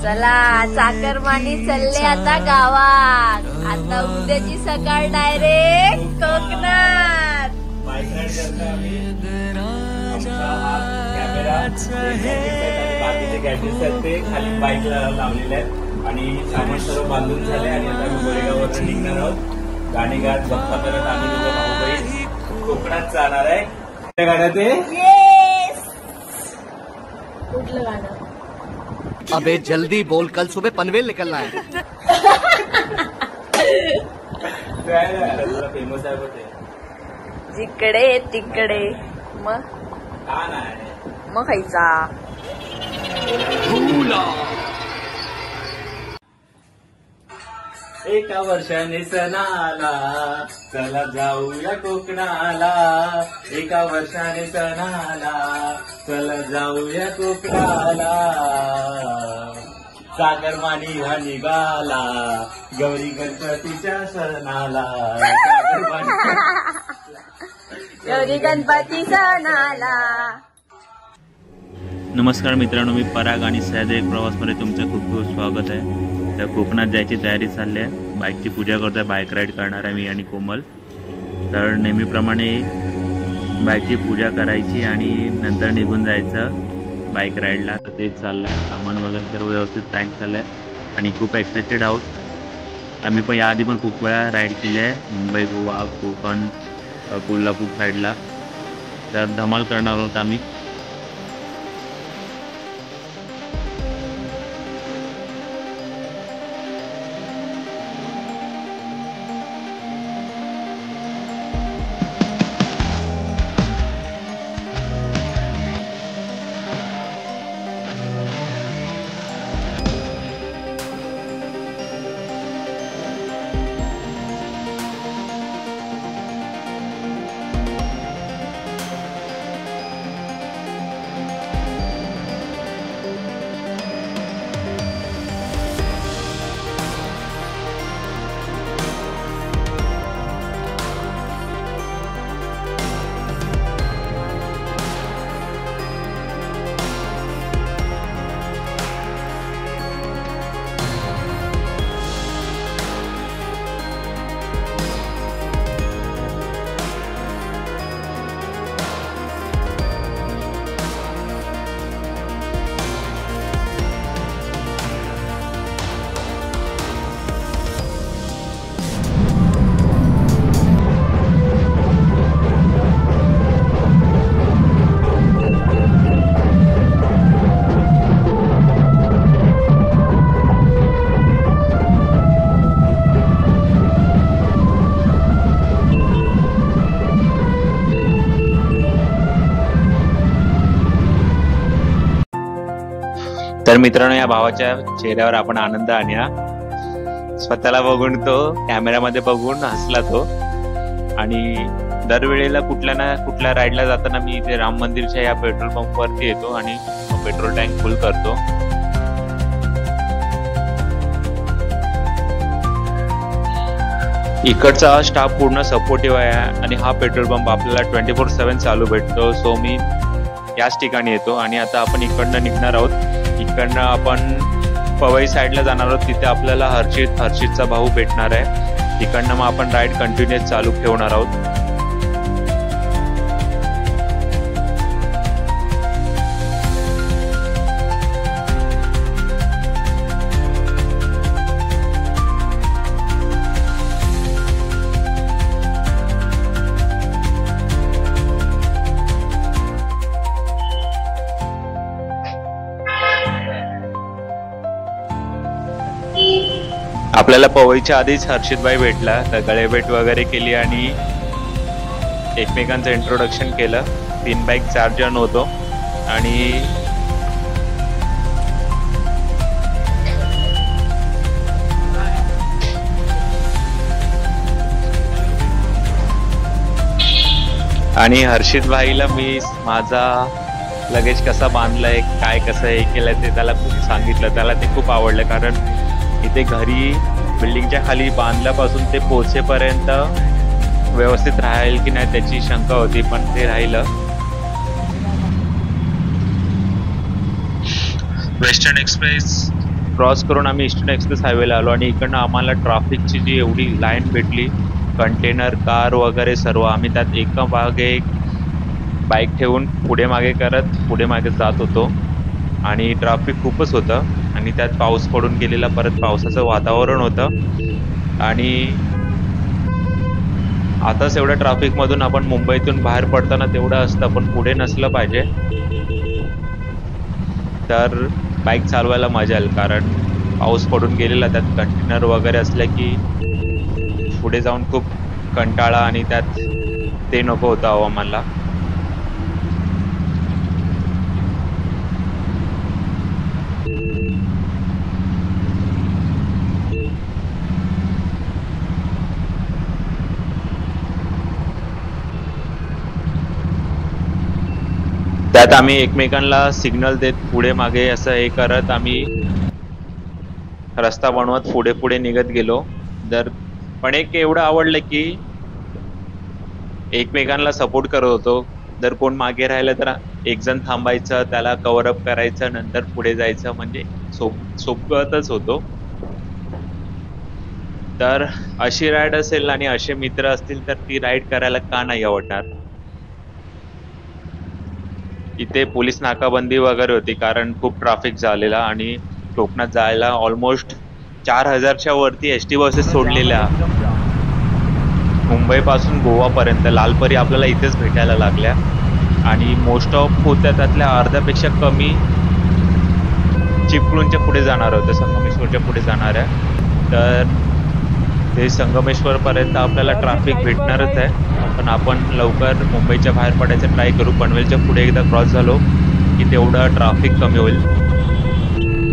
चला चाकरमानी चालले आता गावात. आता उद्याची सकाळ डायरेक्ट कोकणात. बाकीचे गॅजेट्स आहेत ते खाली बाईकला लावलेले आहेत आणि सामान सर्व बांधून झाले आणि आता आम्ही गोरेगाववर निघणार आहोत. गाणी गात बघता परत आम्ही दोघं भाऊ कोकणात जाणार आहे. कुठल्या गाणं ते? कुठलं गाणं? अबे जल्दी बोल, कल सुबह पनवेल निकलना है. फेमस आहे ते जिकडे तिकडे मग का नाही मग खायचा. एका वर्षाने सणाला चला जाऊया कोकणाला. एका वर्षाने सणाला चला जाऊया कोकणाला. सागरमानी हा निघाला गौरी गणपतीच्या सणाला. गौरी गणपती सणाला. नमस्कार मित्रांनो, मी पराग आणि सह्याद्री एक प्रवासमध्ये तुमचं खूप खूप स्वागत आहे. तर कोकणात जायची तयारी चालली आहे. बाईकची पूजा करतोय, बाईक राईड करणार आहे मी आणि कोमल. तर नेहमीप्रमाणे बाईकची पूजा करायची आणि नंतर निघून जायचं बाईक राईडला. तर तेच चाललं आहे. सामान वगैरे सर्व व्यवस्थित पॅक झालं आहे आणि खूप एक्सायटेड आहोत. आम्ही पण याआधी पण खूप वेळा राईड केली आहे, मुंबई, गोवा, कोकण, कोल्हापूर साईडला. तर धमाल करणार आहोत आम्ही. तर मित्रांनो, या भावाच्या चेहऱ्यावर आपण आनंद आणूया. स्वतःला बघून तो कॅमेऱ्यामध्ये बघून हसला तो. आणि दरवेळेला कुठल्या ना कुठल्या राईडला जाताना मी इथे राम मंदिरच्या या पेट्रोल पंपवरती येतो आणि पेट्रोल टँक फुल करतो. इकडचा स्टाफ पूर्ण सपोर्टिव्ह आहे आणि हा पेट्रोल पंप आपल्याला 24/7 चालू भेटतो. सो मी याच ठिकाणी येतो आणि आता आपण इकडनं निघणार आहोत. इकडनं आपण पवई साईडला जाणार आहोत. तिथे आपल्याला हर्षितचा भाऊ भेटणार आहे. तिकडनं मग आपण राईड कंटिन्युअस चालू ठेवणार आहोत. आपल्याला पवईच्या आधीच हर्षितभाई भेटला. तर गळेभेट वगैरे केली आणि एकमेकांचं इंट्रोडक्शन केलं. 3 बाईक 4 जण होतो आणि हर्षितभाईला मी माझा लगेज कसा बांधलाय, काय कसं हे केलंय ते त्याला खूप सांगितलं. त्याला ते खूप आवडलं, कारण इथे घरी बिल्डिंगच्या खाली बांधल्यापासून ते पोहोचेपर्यंत व्यवस्थित राहील की नाही त्याची शंका होती, पण ते राहिलं. वेस्टर्न एक्सप्रेस क्रॉस करून आम्ही ईस्टर्न एक्सप्रेस हायवेला आलो आणि इकडनं आम्हाला ट्रॅफिकची जी एवढी लाईन भेटली, कंटेनर कार वगैरे सर्व, आम्ही त्यात एका मागे एक बाईक ठेवून पुढे मागे करत पुढे मागे जात होतो आणि ट्रॅफिक खूपच होतं आणि त्यात पाऊस पडून गेलेला, परत पावसाचं वातावरण होतं आणि आताच एवढ्या ट्रॅफिकमधून आपण मुंबईतून बाहेर पडताना तेवढं असतं, पण पुढे नसलं पाहिजे तर बाईक चालवायला मजा येईल, कारण पाऊस पडून गेलेला, त्यात कंटेनर वगैरे असल्या की पुढे जाऊन खूप कंटाळा आणि त्यात ते नको होतं हवामानला. त्यात आम्ही एकमेकांना सिग्नल देत पुढे मागे असं हे करत आम्ही रस्ता बनवत पुढे पुढे निघत गेलो. पण एक एवढं आवडलं की एकमेकांना सपोर्ट करत होतो. जर कोण मागे राहिलं तर एक जण थांबायचं, त्याला कव्हर अप करायचं, नंतर पुढे जायचं, म्हणजे सोबतच होतो. तर अशी राईड असेल आणि असे मित्र असतील तर ती राईड करायला का नाही आवडणार. इथे पोलीस नाकाबंदी वगैरे होती, कारण खूप ट्रॅफिक झालेला आणि कोकणात जायला ऑलमोस्ट 4000च्या वरती एसटी बसेस सोडलेल्या. मुंबई पासून गोवा पर्यंत लालपरी आपल्याला इथेच भेटायला लागल्या आणि मोस्ट ऑफ होत्या त्यातल्या अर्ध्यापेक्षा कमी चिपळूणच्या पुढे जाणार होत्या, संगमेश्वरच्या पुढे जाणाऱ्या. तर ते संगमेश्वर पर्यंत आपल्याला ट्रॅफिक भेटणारच आहे, पण आपण लवकर मुंबईच्या बाहेर पडायचं ट्राय करू. पनवेलच्या पुढे एकदा क्रॉस झालो की तेवढं ट्रॅफिक कमी होईल,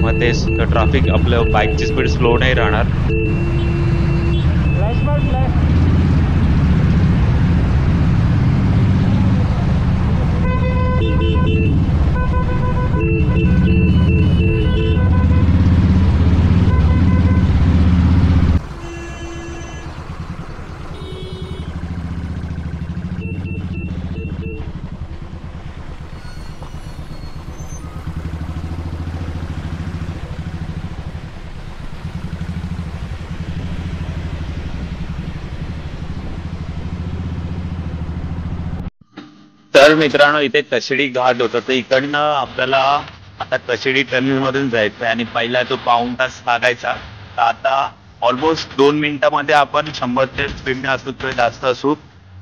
मग ते ट्रॅफिक आपलं बाईकची स्पीड स्लो नाही राहणार. तर मित्रांनो, इथे कशिडी घाट होता, तर इकडनं आपल्याला आता कशिडी टर्मिनल मधून जायचं आणि पहिला तो पाऊण तास लागायचा. तर आता ऑलमोस्ट 2 मिनिटांमध्ये आपण 100 ते स्पीडने असू किंवा जास्त असू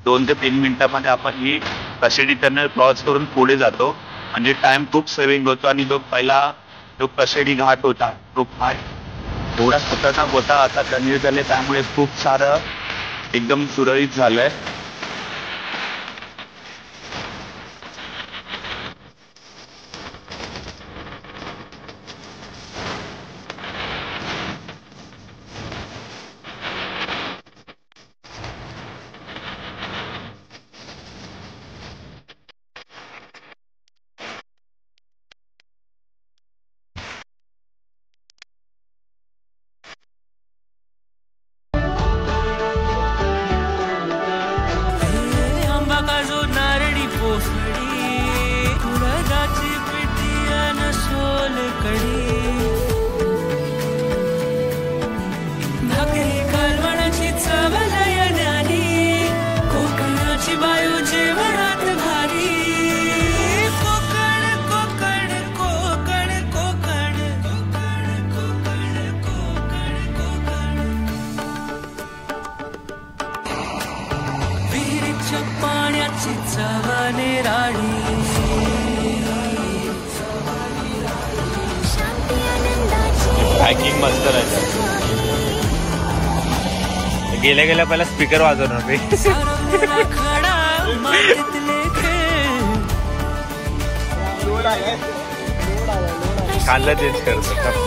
2 ते 3 मिनिटांमध्ये आपण ही कशिडी टर्मिनल क्रॉस करून पुढे जातो. म्हणजे टाइम खूप सेव्हिंग होतो. आणि जो कशिडी घाट होता तो थोडा खतरनाक होता, आता कमी झाले, त्यामुळे खूप सारं एकदम सुरळीत झालंय. पॅकिंग मस्त राहायचं. गेल्या गेल्या पहिला स्पीकर वाजवणार मी. खाल्लं चेंज करतो.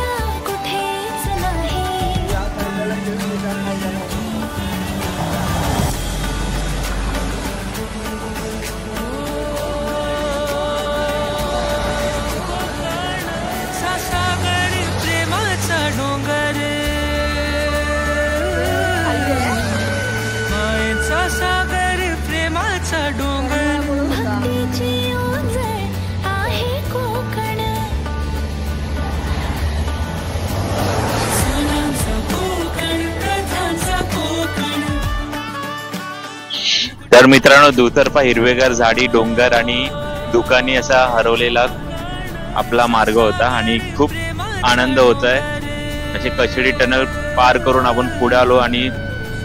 तर मित्रांनो, दुतर्फा हिरवेगार झाडी, डोंगर आणि दुकानी असा हरवलेला आपला मार्ग होता आणि खूप आनंद होत आहे. असे कशेडी टनल पार करून आपण पुढे आलो आणि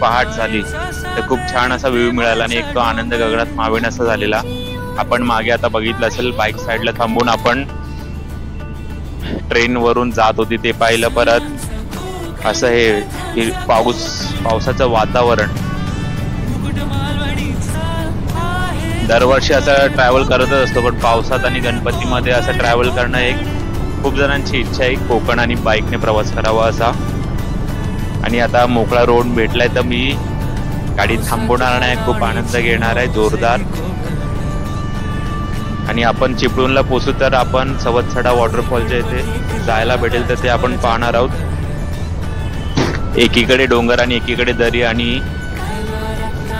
पहाट झाली तर खूप छान असा व्ह्यू मिळाला आणि एक तो आनंद गगनात मावेन असा झालेला. आपण मागे आता बघितलं असेल, बाईक साईडला थांबून आपण ट्रेन वरून जात होती ते पाहिलं. परत असं हे पावसाचं वातावरण. दरवर्षी असं ट्रॅव्हल करतच असतो, पण पावसात आणि गणपतीमध्ये असं ट्रॅव्हल करणं एक खूप जणांची इच्छा आहे, कोकण आणि बाईकने प्रवास करावा असा. आणि आता मोकळा रोड भेटलाय तर मी गाडी थांबवणार नाही, खूप आनंद घेणार आहे जोरदार. आणि आपण चिपळूणला पोहोचू तर आपण सवत्सडा वॉटरफॉलच्या इथे जायला भेटेल तर ते आपण पाहणार आहोत. एकीकडे डोंगर आणि एकीकडे दरी आणि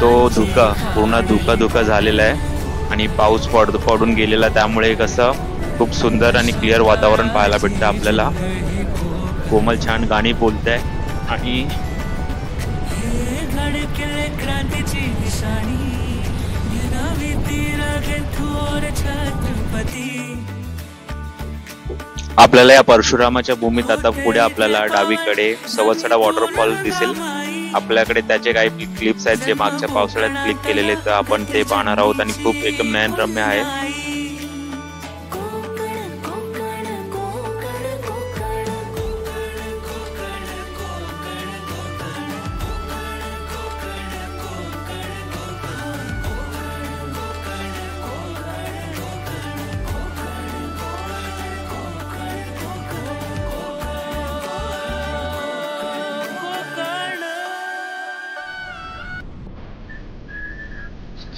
तो धुका, पूर्ण धुका झालेला आहे आणि पाऊस पडून गेलेला, त्यामुळे कसं खूप सुंदर आणि क्लिअर वातावरण पाहायला भेटतं आपल्याला. कोमल छान गाणी बोलते आणि आपल्याला या परशुरामाच्या भूमीत आता पुढे आपल्याला डावीकडे सवत्सडा वॉटरफॉल दिसेल. आपल्याकडे त्याचे काही क्लिप्स आहेत जे मागच्या पावसाळ्यात क्लिक केलेले, तर आपण ते पाहणार आहोत आणि खूप एकदम नयनरम्य आहे.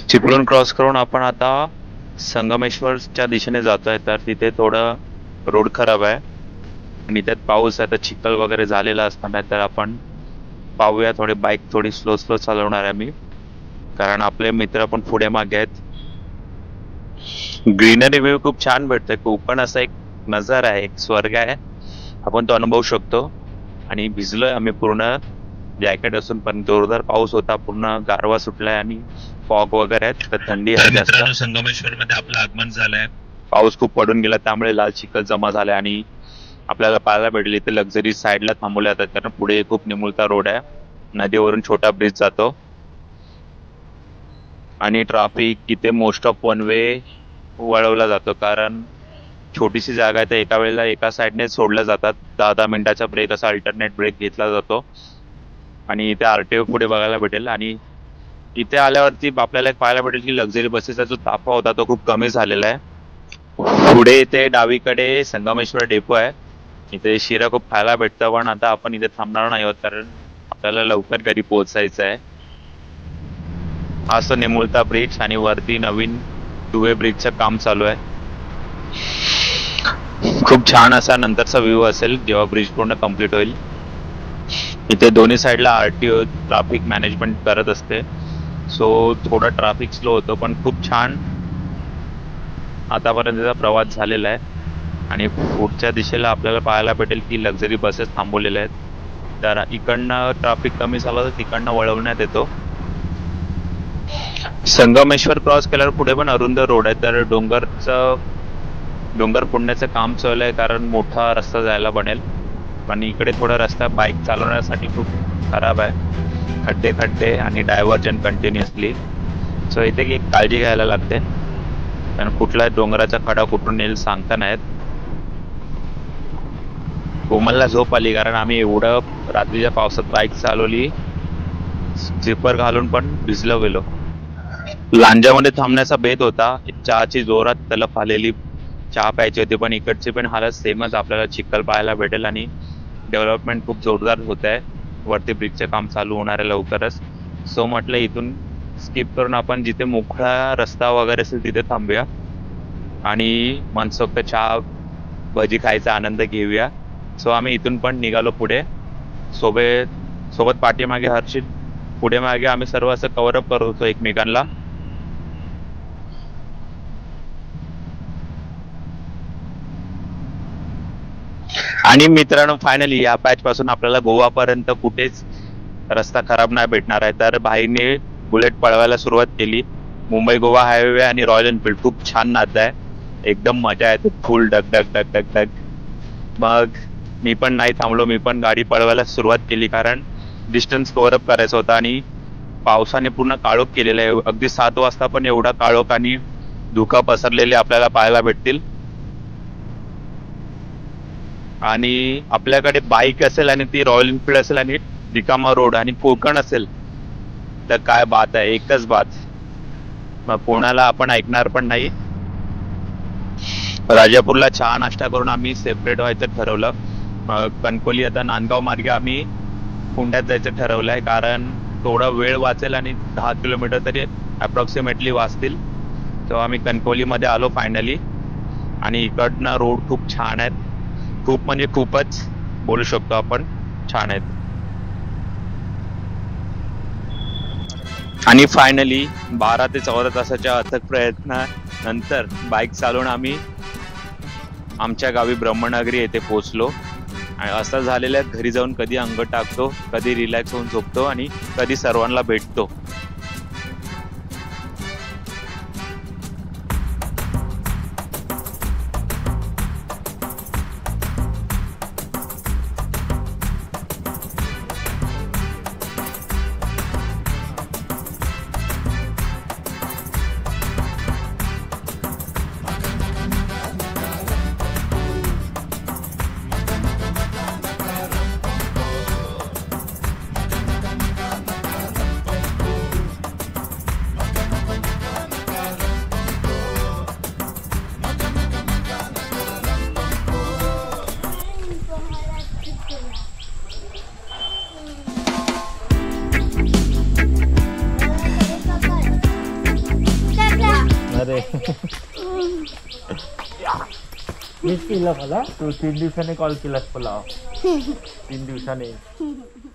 चिपळूण क्रॉस करून आपण आता संगमेश्वरच्या दिशेने जातोय. तर तिथे थोडं रोड खराब आहे आणि त्यात पाऊस आहे, तर चिखल वगैरे झालेला असताना तर आपण पाहूया. बाईक थोडी स्लो चालवणार आहे मी, कारण आपले मित्र पण पुढे मागे आहेत. ग्रीनरी व्ह्यू खूप छान भेटतोय. कोकण असा एक नजारा आहे, एक स्वर्ग आहे, आपण तो अनुभवू शकतो. आणि भिजलोय आम्ही पूर्ण, जॅकेट असून पण जोरदार पाऊस होता, पूर्ण गारवा सुटलाय आणि फॉग वगैरे आहेत, तर थंडी आहे जास्त. संगमेश्वर मध्ये आपलं आगमन झालंय. पाऊस खूप पडून गेला त्यामुळे लाल चिखल जमा झालाय आणि आपल्याला पाहायला भेटले इथे लक्झरी साईडला थांबवल्या जातात, कारण पुढे खूप निमुळता रोड आहे, नदीवरून छोटा ब्रिज जातो आणि ट्रॅफिक इथे मोस्ट ऑफ वन वे वळवला जातो, कारण छोटीशी जागा आहे तर एका वेळेला एका साईडने सोडल्या जातात. 10 मिनिटाचा ब्रेक असा अल्टरनेट ब्रेक घेतला जातो. आणि इथे आरटीओ पुढे बघायला भेटेल. आणि इथे आल्यावरती आपल्याला पाहायला भेटेल की लक्झरी बसेसचा जो ताफा होता तो खूप कमी झालेला आहे. पुढे इथे डावीकडे संगमेश्वर डेपो आहे, इथे शिरा खूप खायला भेटतं, पण आता आपण इथे थांबणार नाही आहोत कारण आपल्याला लवकर घरी पोहोचायचं आहे. हा तो निमुळता ब्रिज आणि वरती नवीन दुवे ब्रिजचं काम चालू आहे. खूप छान असा नंतरचा व्ह्यू असेल जेव्हा ब्रिज पूर्ण कम्प्लीट होईल. इथे दोन्ही साईडला आरटीओ ट्रॅफिक मॅनेजमेंट करत असते, सो थोडा ट्रॅफिक स्लो होतो, पण खूप छान आतापर्यंतचा प्रवास झालेला आहे. आणि पुढच्या दिशेला आपल्याला पाहायला भेटेल की लक्झरी बसेस थांबवलेल्या आहेत, तर इकडनं ट्रॅफिक कमी झालं तर तिकडनं वळवण्यात येतो. संगमेश्वर क्रॉस केल्यावर पुढे पण अरुंद रोड आहे, तर डोंगर फोडण्याचं काम चालू आहे, कारण मोठा रस्ता जायला बनेल. पण इकडे थोडा रस्ता बाईक चालवण्यासाठी खूप खराब आहे, खड्डे आणि डायव्हर्जन कंटिन्युअसली, सो इथे एक काळजी घ्यायला लागते, कारण कुठला डोंगराचा खडा कुठून येईल सांगता नाहीत. कोमलला झोप आली कारण आम्ही एवढं रात्रीच्या पावसात बाईक चालवली, स्लीपर घालून पण भिजलो गेलो. लांजामध्ये थांबण्याचा बेत होता, चहाची जोरात तलफ आलेली चहा प्यायची होती, पण इकडची पण हालत सेमच, आपल्याला चिखल पाहायला भेटेल आणि डेव्हलपमेंट खूप जोरदार होत आहे, वरती ब्रिजचे काम चालू होणार आहे लवकरच. सो म्हटलं इथून स्किप करून आपण जिथे मोकळा रस्ता वगैरे असेल तिथे थांबूया आणि मनसोक्त चहा भजी खायचा आनंद घेऊया. सो आम्ही इथून पण निघालो पुढे, सोबत पाठीमागे हर्षित, पुढे मागे आम्ही सर्व असं कव्हरअप करत होतो एकमेकांना. आणि मित्रांनो, फायनली या पॅच पासून आपल्याला गोवापर्यंत कुठेच रस्ता खराब नाही भेटणार आहे, तर भाईने बुलेट पळवायला सुरुवात केली. मुंबई गोवा हायवे आणि रॉयल एनफिल्ड खूप छान नातं आहे, एकदम मजा येते, फुल डग डग डग डग डग. मग मी पण नाही थांबलो, मी पण गाडी पळवायला सुरुवात केली, कारण डिस्टन्स कव्हरअप करायचं होतं आणि पावसाने पूर्ण काळोख केलेलं आहे. अगदी 7 वाजता पण एवढा काळोख आणि धुकं पसरलेले आपल्याला पाहायला भेटतील. आणि आपल्याकडे बाईक असेल आणि ती रॉयल एनफिल्ड असेल आणि रिकामा रोड आणि कोकण असेल तर काय बात आहे, एकच बात. मग कोणाला आपण ऐकणार पण नाही. राजापूरला चहा नाश्ता करून आम्ही सेपरेट व्हायचं ठरवलं. कणकोली आता नांदगाव मार्गे आम्ही पुण्यात जायचं ठरवलं आहे, कारण थोडा वेळ वाचेल आणि 10 किलोमीटर तरी अप्रॉक्सिमेटली वाचतील. तेव्हा आम्ही कणकोलीमध्ये आलो फायनली. आणि इकडनं रोड खूप छान आहेत, खूप म्हणजे खूपच बोलू शकतो आपण, छान आहेत. आणि फायनली 12 ते 14 तासाच्या अथक प्रयत्नानंतर बाईक चालवून आम्ही आमच्या गावी ब्रह्मनगरी येथे पोहोचलो. आणि असं झालेलं आहे, घरी जाऊन कधी अंग टाकतो, कधी रिलॅक्स होऊन झोपतो आणि कधी सर्वांना भेटतो. अरे मीच केलं मला, तू 3 दिवसाने कॉल केलास मला. 3 दिवसाने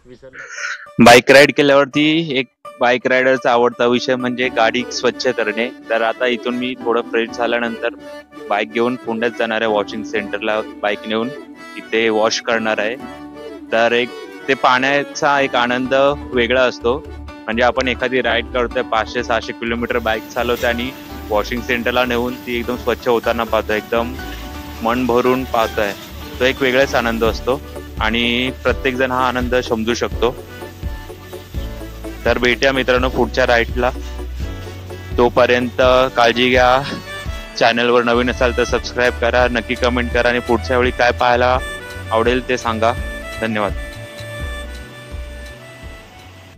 विसरलो. बाईक राईड केल्यावरती एक बाईक रायडरचा आवडता विषय म्हणजे गाडी स्वच्छ करणे. तर आता इथून मी थोडं फ्रेश झाल्यानंतर बाईक घेऊन पुण्यात जाणार आहे, वॉशिंग सेंटरला बाईक नेऊन इथे वॉश करणार आहे. तर ते पाण्याचा एक आनंद वेगळा असतो. म्हणजे आपण एखादी राईड करतोय 500-600 किलोमीटर बाईक चालवतोय आणि वॉशिंग सेंटरला नेऊन ती एकदम स्वच्छ होताना पाहतोय, एकदम मन भरून पाहतोय, तो एक वेगळाच आनंद असतो आणि प्रत्येक जण हा आनंद समजू शकतो. तर भेटूया मित्रांनो पुढच्या राईडला. तोपर्यंत काळजी घ्या. चॅनलवर नवीन असाल तर सबस्क्राईब करा, नक्की कमेंट करा आणि पुढच्या वेळी काय पाहायला आवडेल ते सांगा. धन्यवाद.